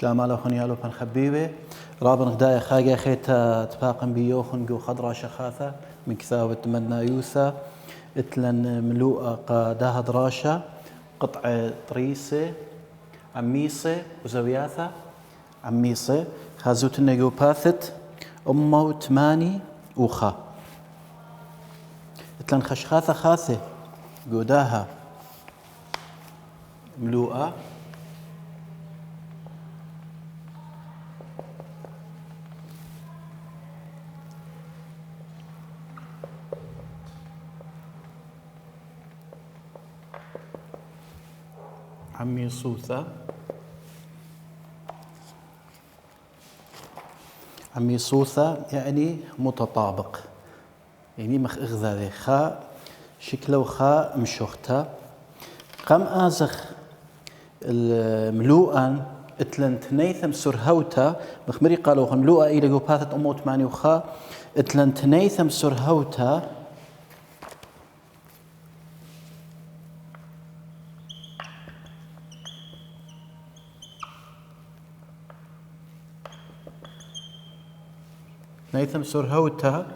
شلامالا خنيالو بن خبيبه رابن غدايا خاجة خيتا تفاقم بيوخن جو خضرا شخاثة من كثاوة منا يوثا اتلن ملوءة قاداها دراشة قطع طريسة عميصة وزوياثة عميصة خازوتنا جو باثت أمو تماني وخا اتلن خشخاثة خاثة جوداها ملوءة عمي صوثة عمي صوثة يعني متطابق يعني مخ إغذاذي خاء شكله خاء مشوخته قم آزخ الملوءا اتلن تنيثم سرهوتا مخمري قالوا ملوءا إلى قباثة أمو تماني وخاء اتلن تنيثم سرهوتا نيثم سرهوتا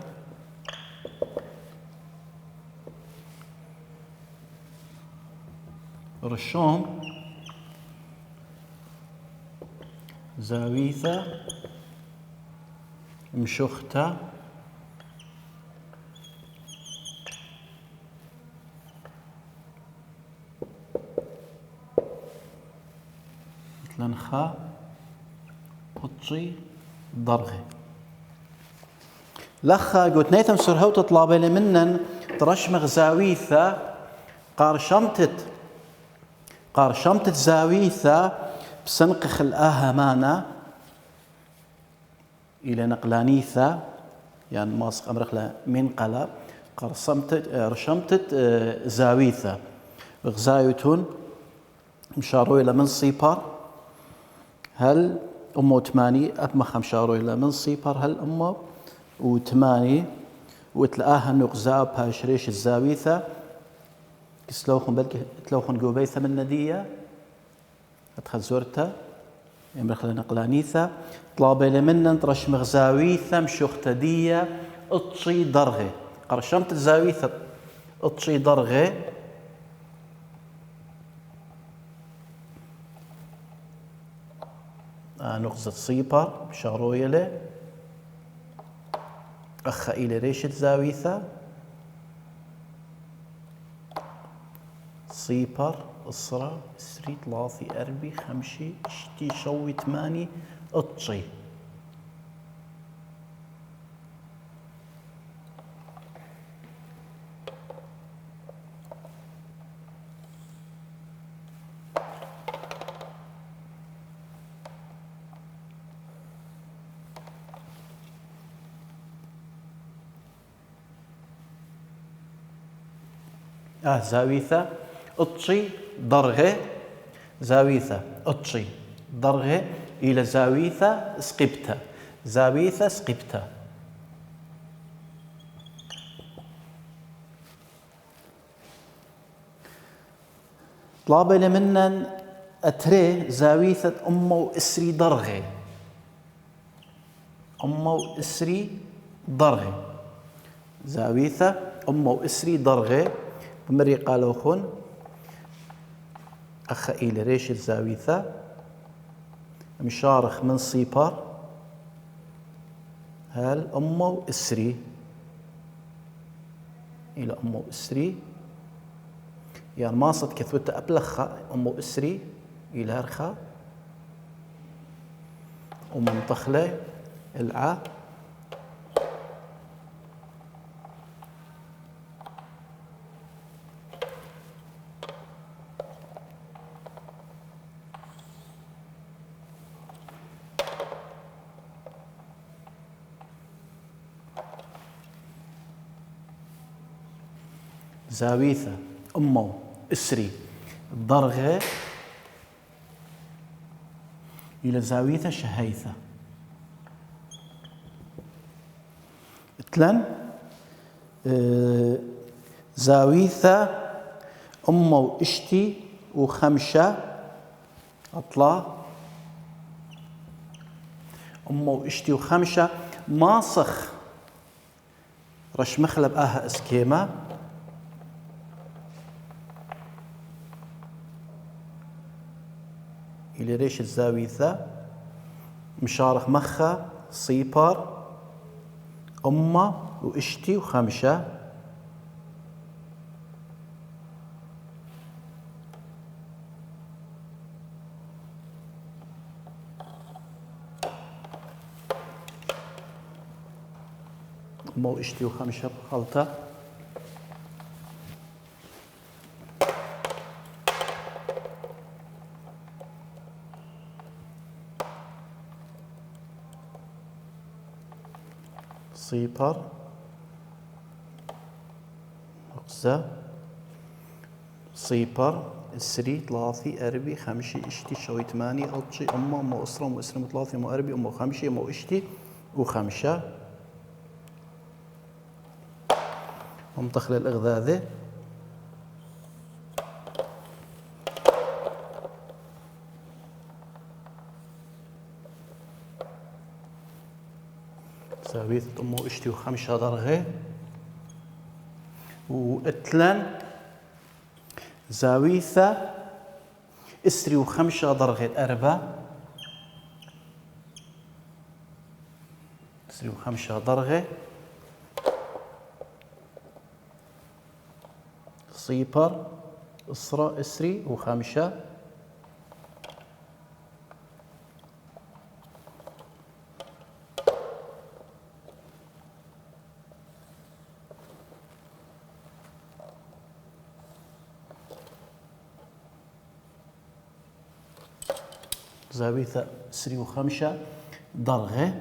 رشوم زاويثة مشوختا مثلنخا قطشي ضرغي لخا قلت نيثم سرهوتا طلابي لمنن ترشمغ زاويثة قارشمتت زاويثة بسنقخ الآها مانا إلى نقلانيثة يعني ماسق أمرخلا منقلة رشمتت زاويثة غزايتون مشارو إلى من صيبر هل أمو تماني أبمخ مشارو إلى من صيبر هل أمو وتماني وتلاقاها نقزاء بهاشريش الزاويثة كسلوخن بلكي تلوخن جوبيثة من ندية أدخل زورتا يمرخل نقلانيثة طلابي لمنن ترش مغزاويثة مشوختدية اطشي درغي قرشمت الزاويثة اطشي درغي نقزة صيبر بشارويلة أخا إلى ريشة زاويثة صيبر إصرا سري ثلاثي أربي خمشي اشتي شوي ثماني اطشي زاويثة اطشي ضرغه زاويثة اطشي ضرغه إلى زاويثة سقبته زاويثة سقبته طلابي لمنن أتري زاويثة أمو إسري ضرغه أمو إسري ضرغه زاويثة أمو إسري ضرغه بمري قالوا خون أخا إلى ريش الزاويثة مشارخ من صيبر هل أمو إسري إلى أمو إسري يعني ما صد كثوت أبلخا أمو إسري إلى هرخا ومنطخلة العا زاويثة أمو إسري ضرغة إلى زاويثة شهيثة اتلن زاويثة أمو إشتي وخمشة أطلع أمه وإشتي وخمشة ماصخ رش مخلب آها اسكيما إلى ريش الزاويثة مشارخ مخة صيبر أمه وإشتي وخمشة أمه وإشتي وخمشة بخلطة صيبر نقزة صيبر اسري ثلاثي أربي خمشي اشتي شوي ثمانية أطشي أمه أسرة أسرة ثلاثي أربي أمه خمشي أمه اشتي وخمشة ومطخل الإغذاذة زاويثة أمه اشتي وخمشة درغة واتلن زاويثة اسري وخمشة درغة أربع اسري وخمشة درغة صيبر إسرة اسري وخمشة زاويثة اسري وخمشة درغة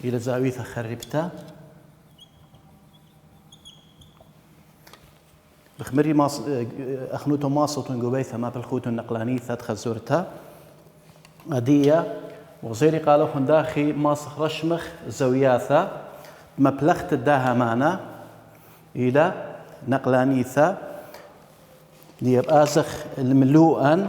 إلى زاويثة خربتها بخمري ماص أخنوتو ماصوتون قبيثة ما بالخوتون نقلانيثة تخزورتها أدية وغزيري قالوا خنداخي ماصخ رشمخ زوياثة مبلغت الداها معنا إلى نقلانيثة دير آزخ الملوءا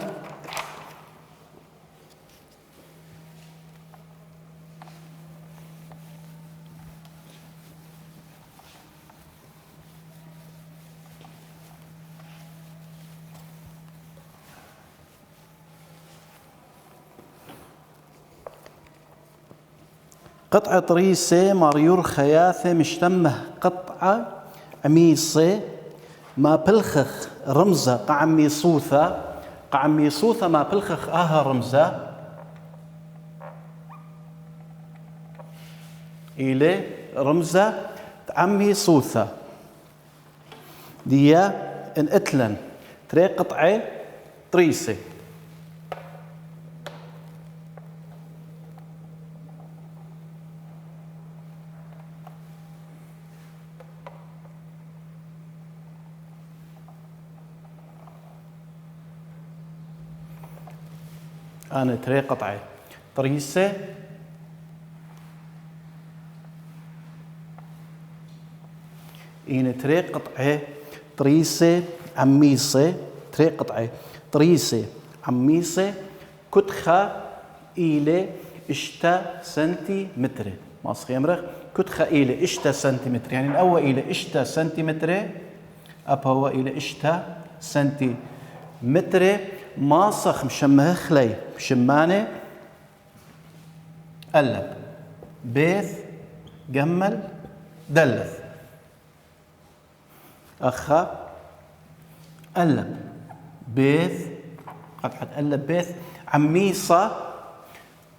قطعة طريسة ماريور خياثة مشتمه قطعة عميصة ما بلخخ رمزة قعمي صوثة ما بلخخ آها رمزة إلي رمزة عمي صوثة ديا إن اتلن تري قطعة طريسة أنا تري قطعة طريسة إن تري قطعة طريسة عميصة تري قطعة طريسة عميصة كتخة إلى إشتا سنتيمتر ماسخ يمرخ كتخة إلى إشتا سنتيمتر يعني الأول إلى إشتا سنتيمتر أب هو إلى إشتا سنتيمتر ماسخ مشمه خلي مشمانة قلب بيث جمل دلث أخا قلب بيث قد قلب بيث عميصة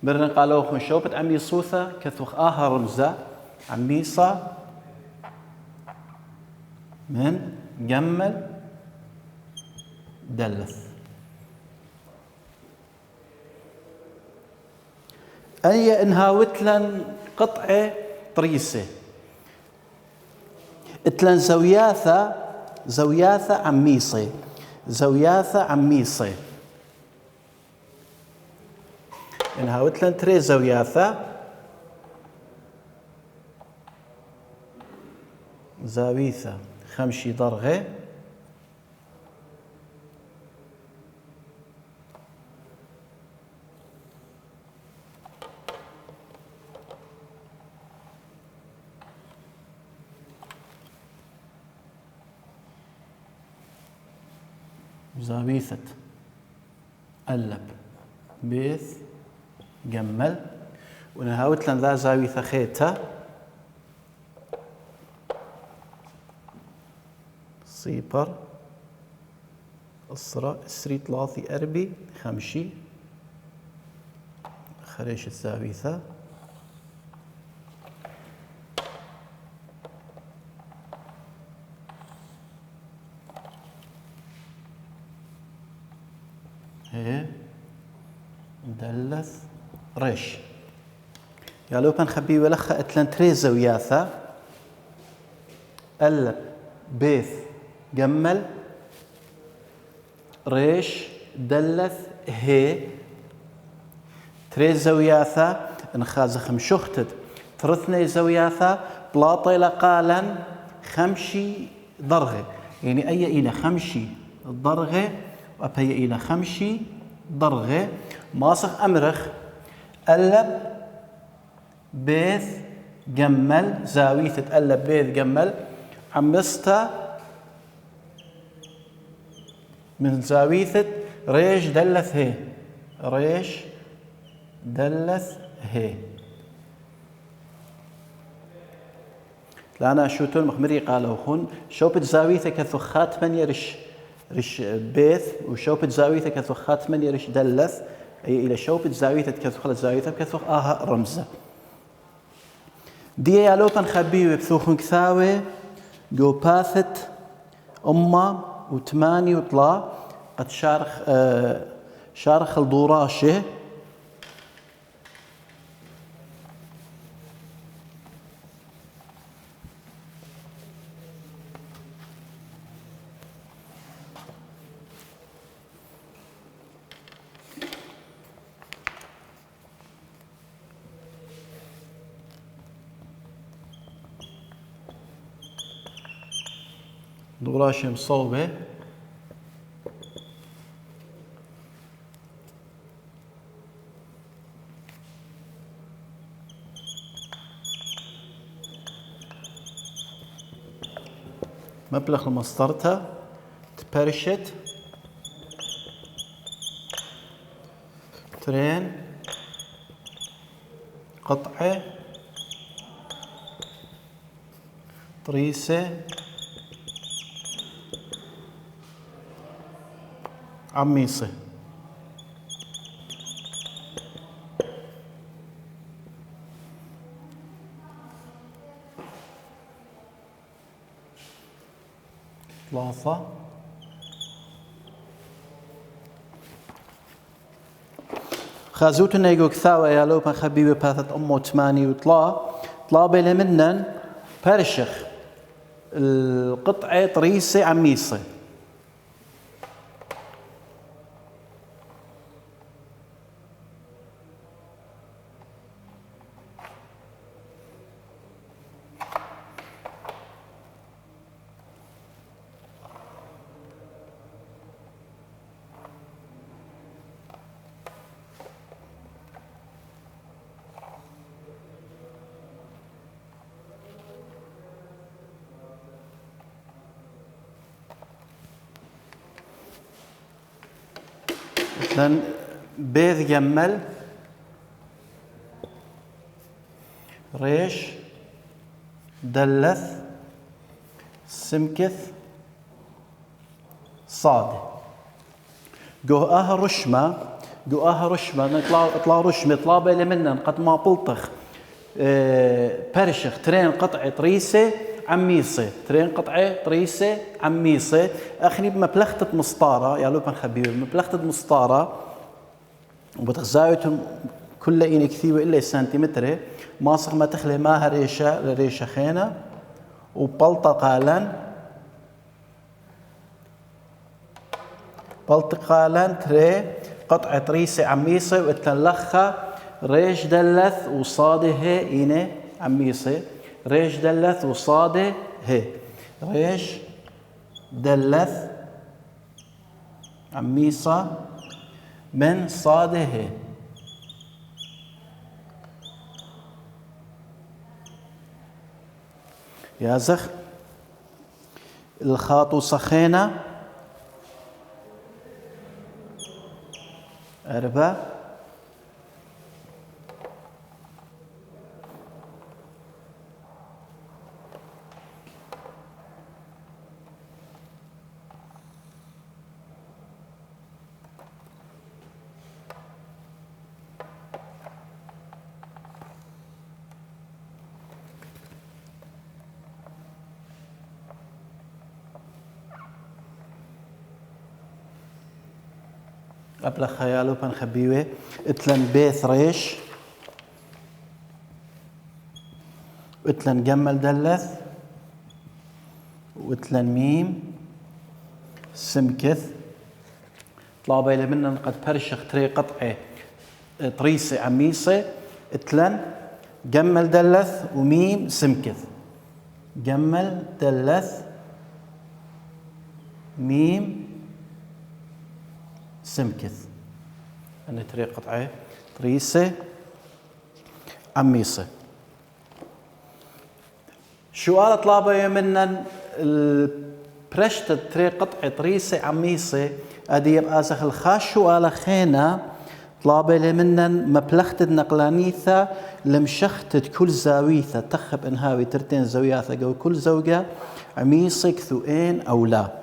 برن قالوا خن شوبت عميصوثة كثوخ آها رمزة عميصة من جمل دلث أي إنها وتلن قطعة طريسة اتلن زوياثة عميصة زوياثة عميصة إنها وتلن تري زوياثة زاويثة خمشي درغة زاويثة ألب بيث جمل ونهاوت لن ذا زاويثة خيتا صيبر الصرا سري ثلاثي أربي خمشي خريش الزاويثة هي دلث ريش يا لو بنخبي ولخ اتلان تريزا وياثا ألب بيث جمل ريش دلث هي تريزا وياثا انخاز خمشختد ترثني زوياثا بلاطي لقالا خمشي ضرغه يعني أي إلى خمشي ضرغه وأبي إلى خمشي ضرغه ماسخ أمرخ ألب بيث جمل زاوية ألب بيث جمل عمستا من زاوية ريش دلث هي ريش دلث هي لأنا شو تون مخمري قالوا خون شوبت زاوية كثو خاتمن يرش بيث وشوبت زاوية كثو خاتمن يرش دلث أي إلى شوبت زاوية كثو خلت زاوية كثو رمزة دي يا لوبن خبيه بثوخن كثاوي جو باثت أمة وثماني وطلا قد شارخ الضوراشة ضوراشة مصوبة مبلغ المسطرتها تبرشت ترين قطعة طريسة عميصة ثلاثة خازوت نيجو كثاوة يا لوبا خبيبة باثت أمو ثماني طلا بيلي منن برشخ القطعة طريسة عميصة مثلا بيذ جمل ريش دلث سمكث صاد جوآها رشمة اطلع رشمة اطلع بالي منن قد ما بلطخ برشخ ترين قطعة طريسة عميصة ترين قطعة طريسة عميصة أخني بمبلغتة مسطارة يا لو بنخبيه بمبلغتة مسطارة وبتغزايتهم كل إني كثيوة إلا سنتيمتر ماسخ ما تخلي ماها ريشة لريشة خينة وبلطقالا تري قطعة طريسة عميصة وتلخها ريش دلث وصاده هي إني عميصة ريش دلث وصاده هي ريش دلث عميصة من صاده هي يا زخ الخاط وصخينة أربع قبل خيالو بنخبيوه اتلن بيث ريش واتلن جمل دلث واتلن ميم سمكث طلابة إلى منا قد برشخ تري قطعه طريسة عميصة اتلن جمل دلث وميم سمكث جمل دلث ميم سمكث أنا تري قطعه طريسة عميصة شو قال طلابة يمنا برشت تري قطعه طريسة عميصة أدي يبقى زخ الخاش شو قال خينا طلابة لمنا مبلغت النقلانيثة لمشختت كل زاويثة تخب انهاوي ترتين زوياثة جو كل زوجة عميصة كثوئين أو لا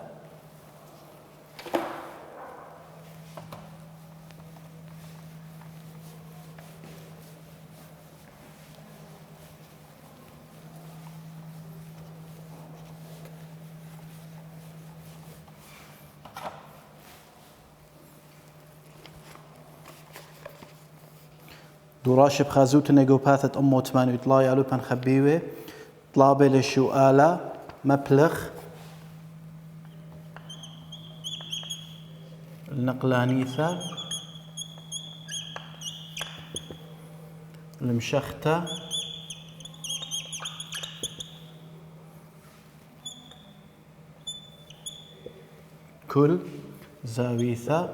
دوراش بخازوت نيجوباثة أمو تماني طلاي ألو بنخبيوه طلابة لشو آلا مبلغ النقلانيثة المشختة كل زاويثة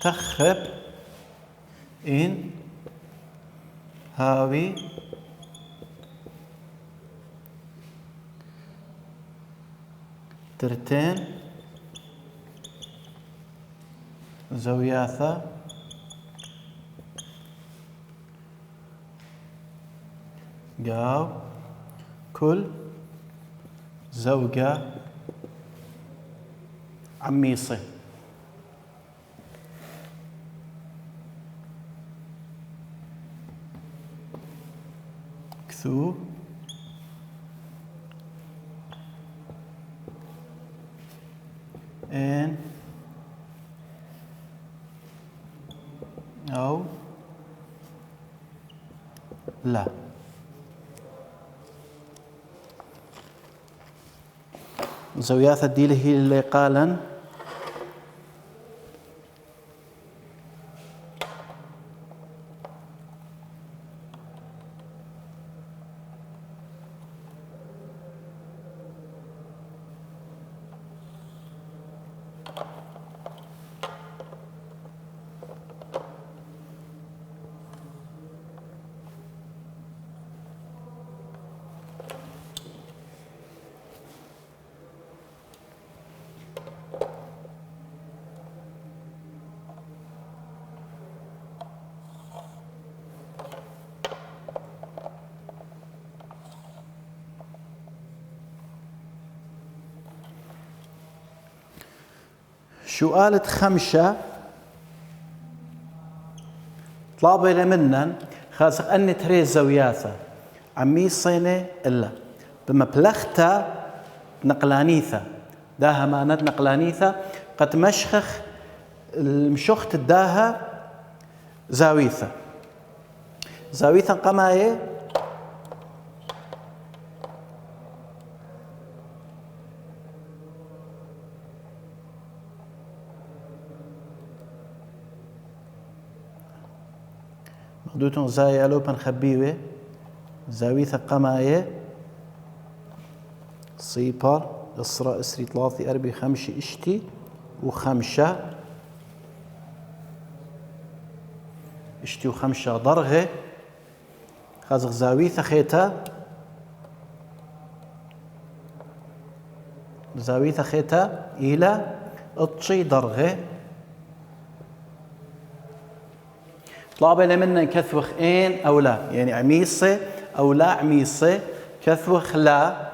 تخب إن هاوي ترتين زوياثة قاو كل زوجة عميصة كثو إن أو لا زوياث الديله هي اللي قالا شو قالت خمشة طلابة لمنن خاصق أني تري زوياثة عمي صينة إلا بمبلغتا نقلانيثة داها مانت نقلانيثة قد مشخخ المشخت داها زاويثة زاويثة قماية مخدوتون زاي ألو بنخبيوه زاويثة قماية صيبر إسراء إسري ثلاثي أربي خمشي إشتي وخمشة إشتي وخمشة ضرغة خازق زاويثة خيتا زاويثة خيتا إلى اطشي درغي طلابة لمنا كثوخ إن أو لا، يعني عميصة أو لا عميصة، كثوخ لا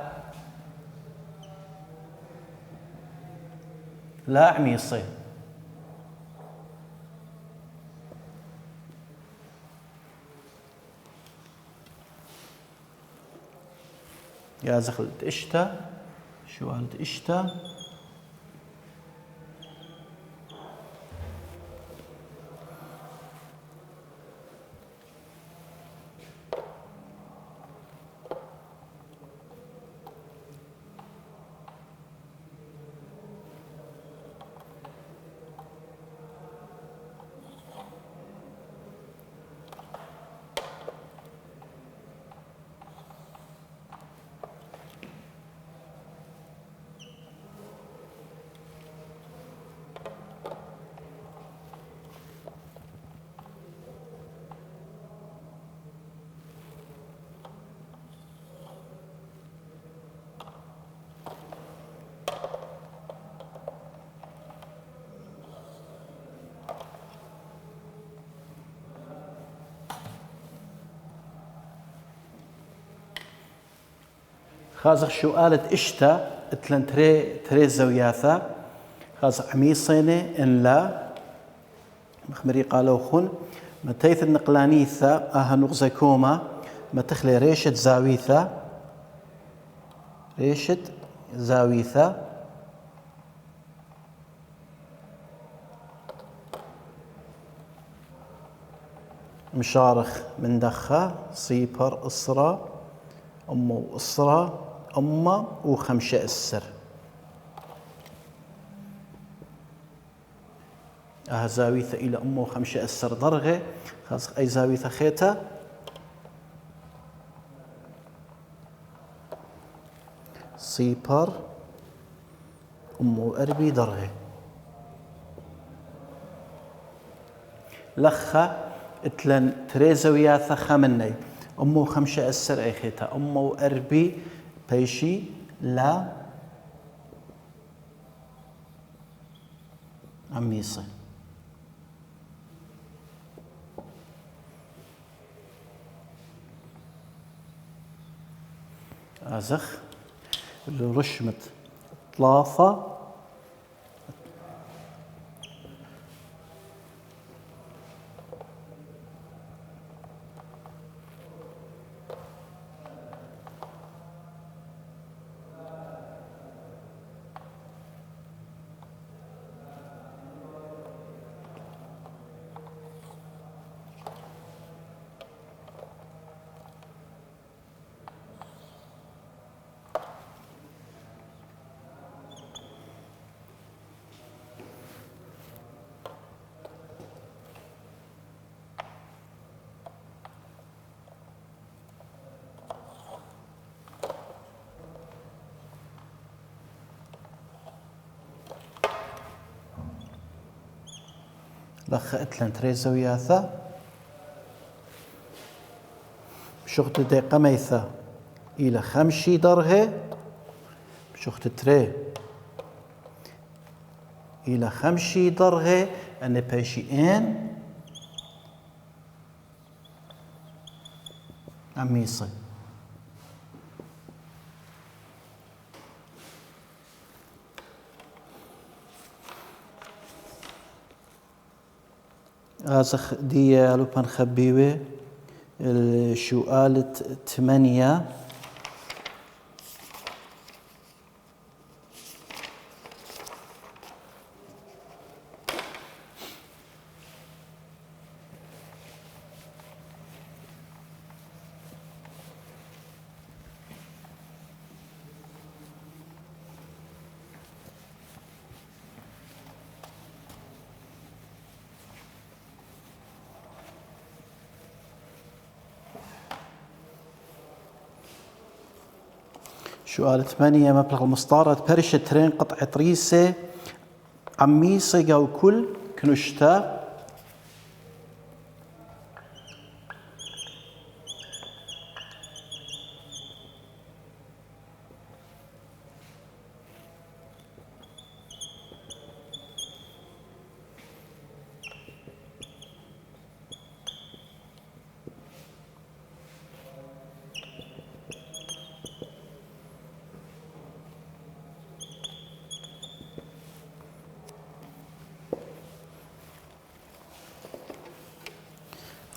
عميصة. يا زخلت إشتا شو قالت إشتا خازق شو قالت إشتا اتلن تري زوياثا خازق عميصيني إن لا مخمري قالوا خن متيث النقلانيثا أها نغزة كوما ما تخلي ريشة زاويثا ريشة زاويثا مشارخ من دخة صيبر إصرا أمه إصرا أمه وخمشة السر أها زاويثة إلى أمه وخمشة السر درغة خاص أي زاويثة خيتا صيبر أمه أربي درغة لخة اتلن تريزا وياثا خمني أمه خمشة أسر أي خيتا أمه وأربي بيشي لا عميصة أزخ اللي رشمت طلافة لخ اتلن تريزا وياثا بشخت دي قميثة إلى خمشي درغة بشخت تري إلى خمشي درغة أن بيشي إن عميصة أزخ دي لوبان خبيوه شو قالت 8 سؤال 8 مبلغ المسطرة برشة ترين قطعة ريسة عميصة أو كل كنشتا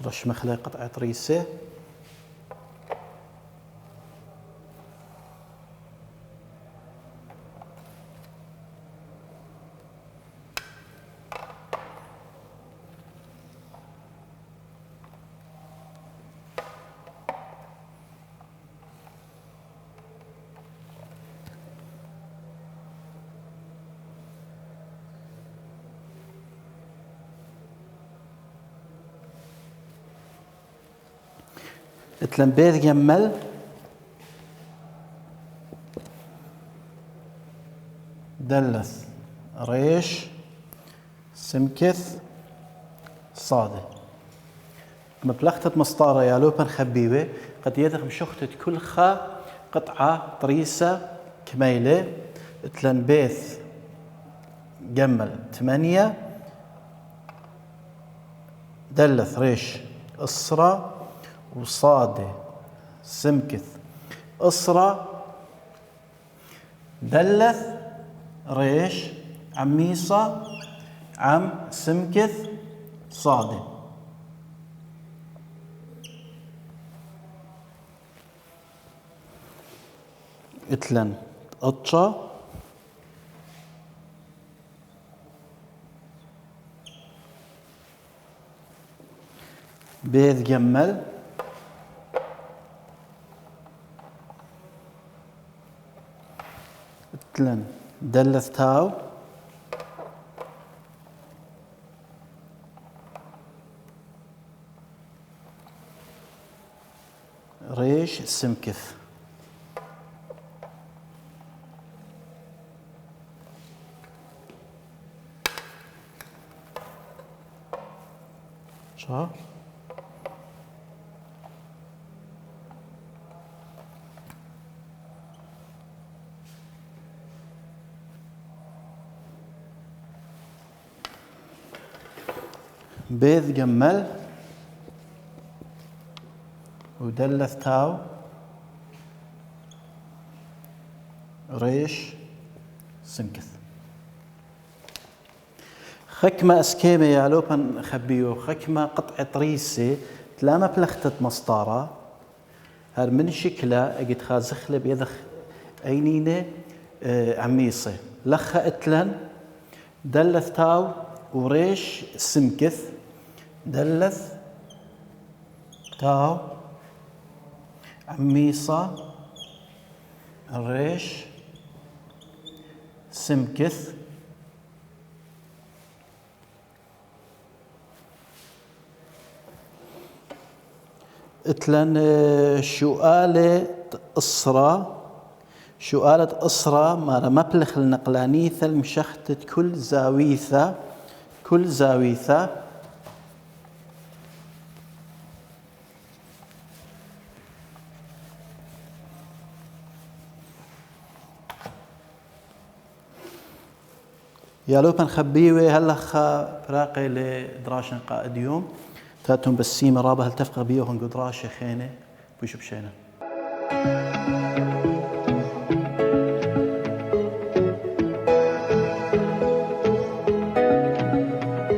رش مخلي قطعة ريسة. تلمبيذ جمل دلث ريش سمكث صادة مبلغتة مسطارة يا لوبن خبيبة قد يدغم شختة كل خا قطعة طريسة كميلة تلنبيث جمل 8 دلث ريش أسرة وصادة سمكث أسرة دلث ريش عميصة عم سمكث صادة. اتلن قطشة بيذ جمل اتلن دلث تاو ريش سمكث شا بيذ جمل ودلث تاو ريش سمكث. خكمة اسكيمة يا لوبن خبيو خكمة قطعة ريسة تلاما بلختة مسطارة هر من شكلها اجد خازخلة بيدخ اينينة عميصة لخا اتلن دلث تاو وريش سمكث دلث تاو عميصة ريش سمكث اتلن شؤالة أسرة مارا مبلخ النقلانيثة المشختة كل زاويثة يا لوبن خبيوي هلا خا فراقي لدراشن قائد يوم تاتهم بالسيمة رابها هل تفقى بيوهن قدراشة خينة بوش بشينا.